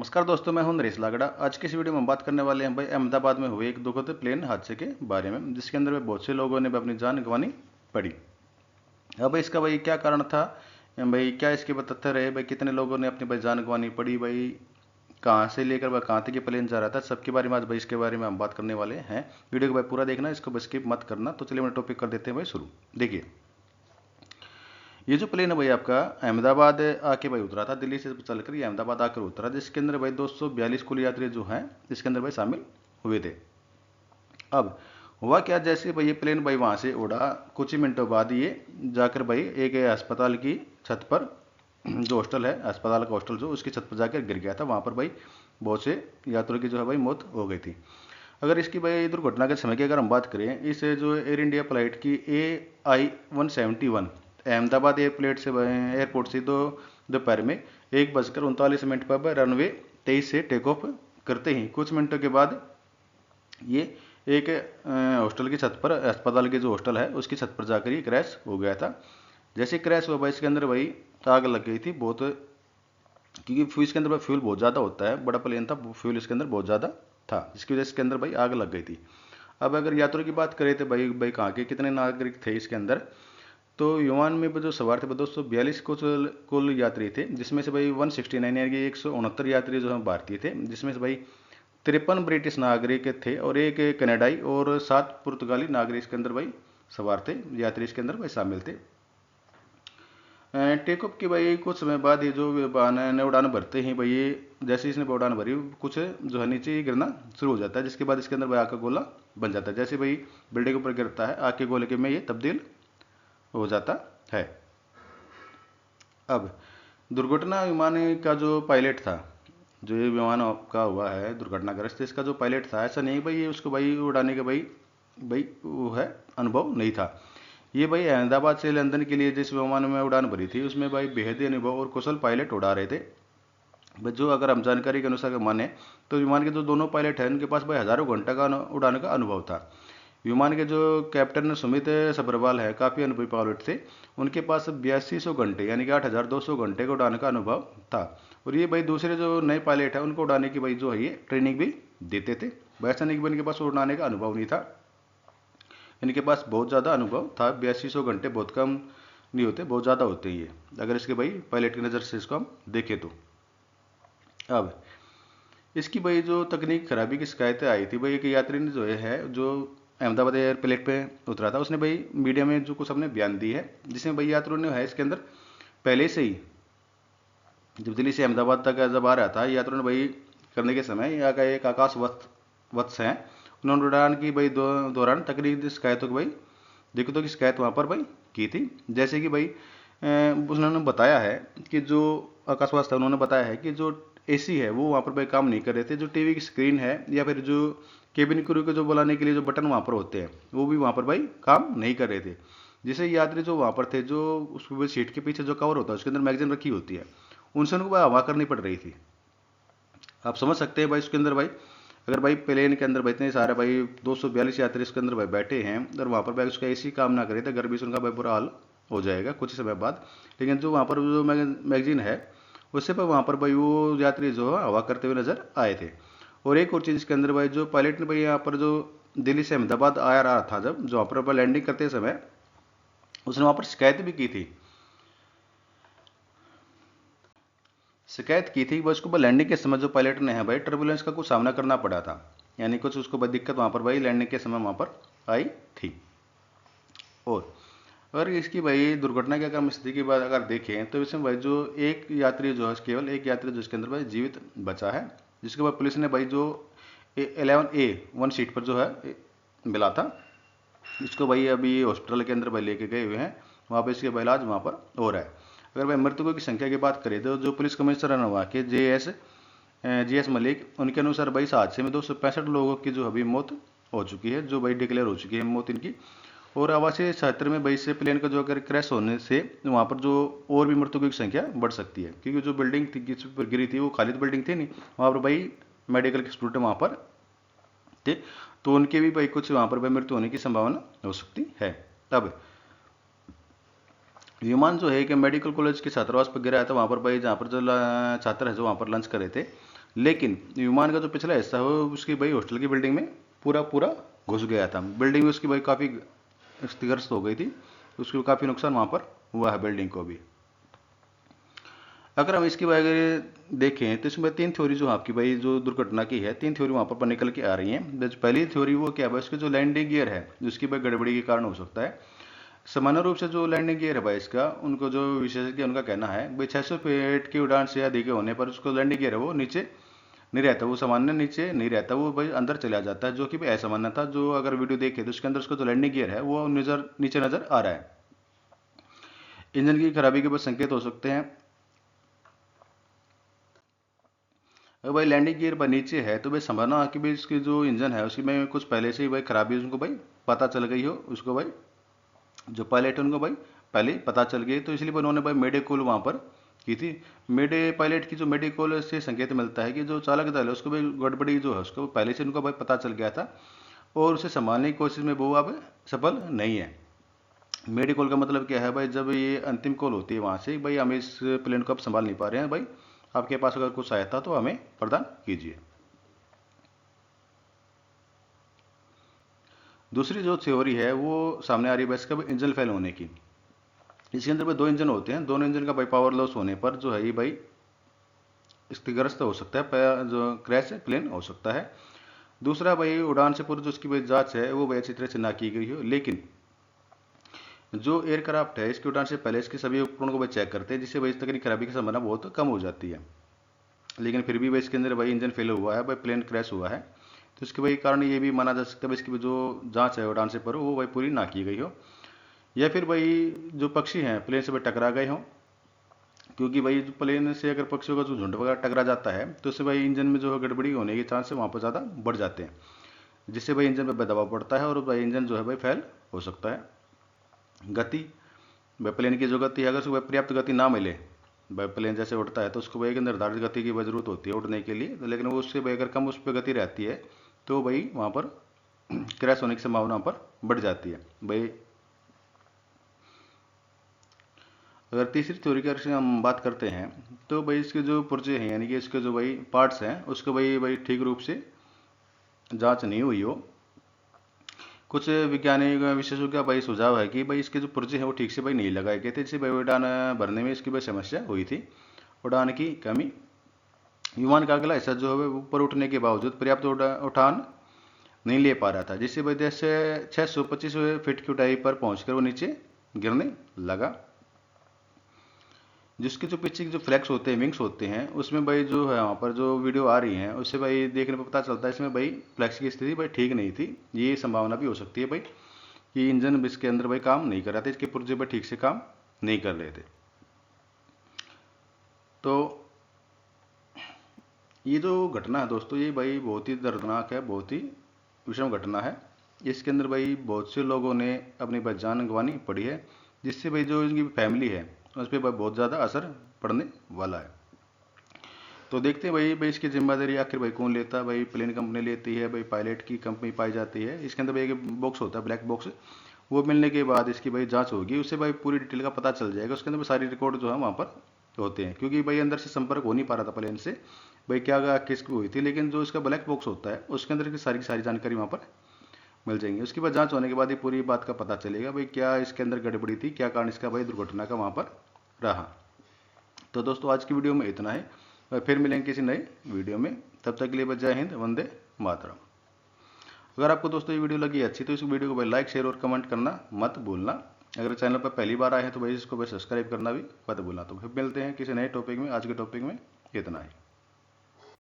नमस्कार दोस्तों, मैं हूं नरेश लागड़ा। आज की इस वीडियो में हम बात करने वाले हैं भाई अहमदाबाद में हुए एक दुखद प्लेन हादसे के बारे में, जिसके अंदर भाई बहुत से लोगों ने अपनी जान गंवानी पड़ी। अब इसका भाई क्या कारण था, भाई क्या इसके तथ्य रहे, भाई कितने लोगों ने अपनी भाई जान गंवानी पड़ी, भाई कहाँ से लेकर भाई कहाँ तक ये प्लेन जा रहा था, सबके बारे में आज भाई इसके बारे में हम बात करने वाले हैं। वीडियो को भाई पूरा देखना, इसको बस स्किप मत करना। तो चलिए मैं टॉपिक कर देते हैं भाई शुरू। देखिए, ये जो प्लेन है भाई आपका अहमदाबाद आके भाई उतरा था, दिल्ली से चलकर ये अहमदाबाद आकर उतरा, जिसके अंदर भाई 242 कुल यात्री जो हैं इसके अंदर भाई शामिल हुए थे। अब हुआ क्या, जैसे भाई ये प्लेन भाई वहाँ से उड़ा, कुछ ही मिनटों बाद ये जाकर भाई एक अस्पताल की छत पर, जो हॉस्टल है, अस्पताल का हॉस्टल जो, उसकी छत पर जाकर गिर गया था। वहाँ पर भाई बहुत से यात्रियों की जो है भाई मौत हो गई थी। अगर इसकी भाई दुर्घटना के समय की अगर हम बात करें, इस जो एयर इंडिया फ्लाइट की AI-171 अहमदाबाद एयरपोर्ट से तो दोपहर में 1:39 पर रनवे 23 से टेक ऑफ करते ही कुछ मिनटों के बाद ये एक हॉस्टल की छत पर, अस्पताल के जो हॉस्टल है उसकी छत पर जाकर ये क्रैश हो गया था। जैसे क्रैश हुआ भाई इसके अंदर भाई आग लग गई थी बहुत, क्योंकि फ्यूज के अंदर भाई फ्यूल बहुत ज़्यादा होता है, बड़ा प्लेन था, फ्यूल इसके अंदर बहुत ज़्यादा था, जिसकी वजह से इसके अंदर भाई आग लग गई थी। अब अगर यात्रियों की बात करें तो भाई भाई कहाँ के कितने नागरिक थे इसके अंदर, तो विमान में जो सवार थे 242 कुल यात्री थे, जिसमें से भाई 169 यानी कि 169 यात्री जो है भारतीय थे, जिसमें से भाई 53 ब्रिटिश नागरिक थे और एक कनाडाई और 7 पुर्तगाली नागरिक इसके अंदर भाई सवार थे, यात्री इसके अंदर भाई शामिल थे। टेक ऑफ की भाई कुछ समय बाद ये जो विमान ने उड़ान भरते ही भाई ये जैसे इसने उड़ान भरी, कुछ जो है नीचे गिरना शुरू हो जाता है, जिसके बाद इसके अंदर भाई आग का गोला बन जाता है। जैसे भाई बिल्डिंग के ऊपर गिरता है, आग के गोले के में ये तब्दील हो जाता है। अब दुर्घटना विमान का जो पायलट था, जो ये विमान का हुआ है दुर्घटनाग्रस्त, इसका जो पायलट था, ऐसा नहीं भाई ये उसको भाई उड़ाने का भाई भाई वो है अनुभव नहीं था। ये भाई अहमदाबाद से लंदन के लिए जिस विमान में उड़ान भरी थी उसमें भाई बेहद ही अनुभव और कुशल पायलट उड़ा रहे थे। भाई जो अगर हम जानकारी के अनुसार माने तो विमान के जो दोनों पायलट हैं उनके पास भाई हजारों घंटे का उड़ाने का अनुभव था। विमान के जो कैप्टन सुमित सब्रवाल है, काफ़ी अनुभवी पायलट थे, उनके पास 8200 घंटे यानी कि 8200 घंटे का उड़ाने का अनुभव था। और ये भाई दूसरे जो नए पायलट है उनको उड़ाने की भाई जो है ये ट्रेनिंग भी देते थे। वैसा नहीं कि इनके पास उड़ाने का अनुभव नहीं था, इनके पास बहुत ज़्यादा अनुभव था। 8200 घंटे बहुत कम नहीं होते, बहुत ज़्यादा होते हैं ये, अगर इसके भाई पायलट की नज़र से इसको हम देखें तो। अब इसकी भाई जो तकनीक खराबी की शिकायतें आई थी भाई, एक यात्री ने जो अहमदाबाद एयरप्लेट पे उतरा था, उसने भाई मीडिया में जो कुछ अपने बयान दी है, जिसमें भाई यात्रियों ने है इसके अंदर पहले से ही, जब दिल्ली से अहमदाबाद तक जब आ रहा था, यात्रियों ने भाई करने के समय यहाँ का एक आकाश वत्स हैं, उन्होंने उड़ान की भाई दौरान तकनीकी शिकायतों की भाई दिक्कतों की शिकायत वहाँ पर भाई की थी। जैसे कि भाई उन्होंने बताया है कि जो आकाशवास था, उन्होंने बताया है कि जो AC है वो वहाँ पर भाई काम नहीं कर रहे थे, जो टीवी की स्क्रीन है या फिर जो केबिन क्रू को जो बुलाने के लिए जो बटन वहाँ पर होते हैं वो भी वहाँ पर भाई काम नहीं कर रहे थे। जिसे यात्री जो वहाँ पर थे, जो उसके सीट के पीछे जो कवर होता है उसके अंदर मैगजीन रखी होती है, उनसे उनको भाई हवा करनी पड़ रही थी। आप समझ सकते हैं भाई उसके अंदर भाई, अगर भाई प्लेन के अंदर भाई इतने सारे भाई 242 यात्री इसके अंदर भाई बैठे हैं और वहाँ पर भाई उसका AC काम ना करे तो गर्मी से उनका भाई बुरा हाल हो जाएगा कुछ समय बाद। लेकिन जो वहाँ पर जो मैगजीन है उससे पर वहाँ पर भाई वो यात्री जो है हवा करते हुए नजर आए थे। और एक और चीज़ इसके अंदर भाई, जो पायलट ने भाई यहाँ पर जो दिल्ली से अहमदाबाद आया रहा था, जब जो वहाँ पर लैंडिंग करते समय उसने वहाँ पर शिकायत की थी कि बस उसको लैंडिंग के समय जो पायलट ने है भाई टर्बुलेंस का कुछ सामना करना पड़ा था, यानी कुछ उसको भाई दिक्कत वहाँ पर भाई लैंडिंग के समय वहाँ पर आई थी। और अगर इसकी भाई दुर्घटना की अगर स्थिति की बात अगर देखें तो इसमें भाई जो एक यात्री जो है, केवल एक यात्री जो इसके अंदर भाई जीवित बचा है, जिसके बाद पुलिस ने भाई जो 11A1 सीट पर जो है मिला था, इसको भाई अभी हॉस्पिटल के अंदर भाई लेके गए हुए हैं, वहाँ पे इसका भाई इलाज वहाँ पर हो रहा है। अगर भाई मृतकों की संख्या की बात करें तो जो पुलिस कमिश्नर है वहाँ के JS मलिक, उनके अनुसार भाई इस हादसे में 265 लोगों की जो अभी मौत हो चुकी है, जो भाई डिक्लेयर हो चुकी है मौत इनकी। और आवासीय क्षेत्र में भाई से प्लेन का जो अगर क्रैश होने से वहाँ पर जो और भी मृतकों की संख्या बढ़ सकती है, क्योंकि जो बिल्डिंग थी जिस पर गिरी थी वो खाली बिल्डिंग थी नहीं, वहाँ पर भाई मेडिकल के स्टूडेंट वहाँ पर थे, तो उनके भी भाई कुछ वहाँ पर भाई मृत्यु होने की संभावना हो सकती है। अब विमान जो है कि मेडिकल कॉलेज के छात्रावास पर गिरा है, तो वहाँ पर भाई जहाँ पर जो छात्र है जो वहाँ पर लंच कर रहे थे, लेकिन विमान का जो पिछला हिस्सा है वो उसकी भाई हॉस्टल की बिल्डिंग में पूरा पूरा घुस गया था। बिल्डिंग उसकी भाई काफ़ी क्षतिग्रस्त हो गई थी, उसको काफ़ी नुकसान वहाँ पर हुआ है बिल्डिंग को भी। अगर हम इसकी बात अगर देखें तो इसमें 3 थ्योरी जो आपकी भाई जो दुर्घटना की है, 3 थ्योरी वहाँ पर निकल के आ रही हैं। पहली थ्योरी वो क्या है, उसके जो लैंडिंग गियर है जिसकी भाई गड़बड़ी के कारण हो सकता है। सामान्य रूप से जो लैंडिंग गियर है भाई इसका, उनको जो विशेषज्ञ उनका कहना है भाई 600 फीट की उड़ान से अधिक होने पर उसको लैंडिंग गियर है वो नीचे नहीं रहता, वो सामान्य नीचे नहीं रहता, वो भाई अंदर चला जाता है, जो कि भाई असामान्य था। जो अगर वीडियो देखे तो उसके अंदर उसका जो लैंडिंग गियर है वो नीचे नजर आ रहा है। इंजन की खराबी के बाद संकेत हो सकते हैं। अगर भाई लैंडिंग गियर पर नीचे है तो भाई संभावना कि भाई इसकी जो इंजन है उसकी में कुछ पहले से ही भाई खराबी उनको भाई पता चल गई हो, उसको भाई जो पायलट है उनको भाई पहले पता चल गई, तो इसलिए उन्होंने भाई मेडे कॉल वहाँ पर की थी। मेडे पायलट की जो मेडे कॉल से संकेत मिलता है कि जो चालक दल है उसको भाई गड़बड़ी जो है उसको पहले से उनको भाई पता चल गया था और उसे संभालने की कोशिश में वो अब सफल नहीं है। मेडे कॉल का मतलब क्या है भाई, जब ये अंतिम कॉल होती है वहाँ से भाई हम इस प्लेन को अब संभाल नहीं पा रहे हैं भाई, आपके पास अगर कुछ सहायता तो हमें प्रदान कीजिए। दूसरी जो थ्योरी है वो सामने आ रही है इसका इंजन फेल होने की। इसके अंदर भाई 2 इंजन होते हैं, दोनों इंजन का भाई पावर लॉस होने पर जो है ये भाई क्षतिग्रस्त हो सकता है, जो क्रैश प्लेन हो सकता है। दूसरा भाई उड़ान से पूर्व जो उसकी भाई जांच है वो भाई अच्छी तरह से ना की गई हो, लेकिन जो एयरक्राफ्ट है इसकी उड़ान से पहले इसके सभी उपकरणों को भाई चेक करते हैं, जिससे भाई तकनीक खराबी की संभावना बहुत कम हो जाती है। लेकिन फिर भी भाई इसके अंदर भाई इंजन फेल हुआ है, भाई प्लेन क्रैश हुआ है, तो इसके भाई कारण ये भी माना जा सकता है भाई इसकी जो जांच है उड़ान से पर वो भाई पूरी ना की गई हो, या फिर भाई जो पक्षी हैं प्लेन से भाई टकरा गए हों। क्योंकि भाई जो प्लेन से अगर पक्षियों का जो झुंड वगैरह टकरा जाता है तो उससे भाई इंजन में जो है गड़बड़ी होने के चांस है वहाँ पर ज़्यादा बढ़ जाते हैं, जिससे भाई इंजन पर दबाव पड़ता है और भाई इंजन जो है भाई फेल हो सकता है। गति, भाई प्लेन की जो गति है अगर उसको पर्याप्त गति ना मिले, भाई प्लेन जैसे उड़ता है तो उसको भाई एक निर्धारित गति की जरूरत होती है उड़ने के लिए, तो लेकिन वो उससे भाई अगर कम उस पर गति रहती है तो भाई वहाँ पर क्रैश होने की संभावना पर बढ़ जाती है भाई। अगर तीसरी थ्योरी की हम बात करते हैं तो भाई इसके जो पुर्जे हैं यानी कि इसके जो भाई पार्ट्स हैं उसको भाई ठीक रूप से जांच नहीं हुई हो। कुछ वैज्ञानिक विशेषज्ञों का भाई सुझाव है कि भाई इसके जो पुर्जे हैं वो ठीक से भाई नहीं लगाए गए थे, जिससे भाई उड़ान भरने में इसकी भाई समस्या हुई थी। उड़ान की कमी, विमान का अगला हिस्सा जो है ऊपर उठने के बावजूद पर्याप्त उठान नहीं ले पा रहा था, जिससे वजह से 625 फीट की ऊंचाई पर पहुंचकर वो नीचे गिरने लगा। जिसके जो पीछे जो फ्लैक्स होते हैं, विंग्स होते हैं, उसमें भाई जो है वहाँ पर जो वीडियो आ रही है उससे भाई देखने पर पता चलता है इसमें भाई फ्लैक्स की स्थिति भाई ठीक नहीं थी। ये संभावना भी हो सकती है भाई कि इंजन इसके अंदर भाई काम नहीं कर रहा था, इसके पुर्जे भाई ठीक से काम नहीं कर रहे थे। तो ये जो घटना है दोस्तों ये भाई बहुत ही दर्दनाक है, बहुत ही विषम घटना है। इसके अंदर भाई बहुत से लोगों ने अपनी भाई जान गंवानी पड़ी है, जिससे भाई जो इनकी फैमिली है उस पर भाई बहुत ज़्यादा असर पड़ने वाला है। तो देखते हैं भाई इसकी जिम्मेदारी आखिर भाई कौन लेता है। भाई प्लेन कंपनी लेती है, भाई पायलट की कंपनी पाई जाती है। इसके अंदर भाई एक बॉक्स होता है ब्लैक बॉक्स, वो मिलने के बाद इसकी भाई जांच होगी, उससे भाई पूरी डिटेल का पता चल जाएगा। उसके अंदर सारी रिकॉर्ड जो है वहाँ पर होते हैं, क्योंकि भाई अंदर से संपर्क हो नहीं पा रहा था प्लेन से भाई क्या किसकी हुई थी, लेकिन जो इसका ब्लैक बॉक्स होता है उसके अंदर की सारी जानकारी वहाँ पर मिल जाएंगी। उसके बाद जांच होने के बाद ये पूरी बात का पता चलेगा भाई क्या इसके अंदर गड़बड़ी थी, क्या कारण इसका भाई दुर्घटना का वहाँ पर रहा। तो दोस्तों आज की वीडियो में इतना है, फिर मिलेंगे किसी नए वीडियो में, तब तक के लिए जय हिंद, वंदे मातरम। अगर आपको दोस्तों ये वीडियो लगी अच्छी तो इस वीडियो को भाई लाइक शेयर और कमेंट करना मत भूलना। अगर चैनल पर पहली बार आए हैं तो भाई इसको भाई सब्सक्राइब करना भी मत भूलना। तो फिर मिलते हैं किसी नए टॉपिक में, आज के टॉपिक में इतना ही।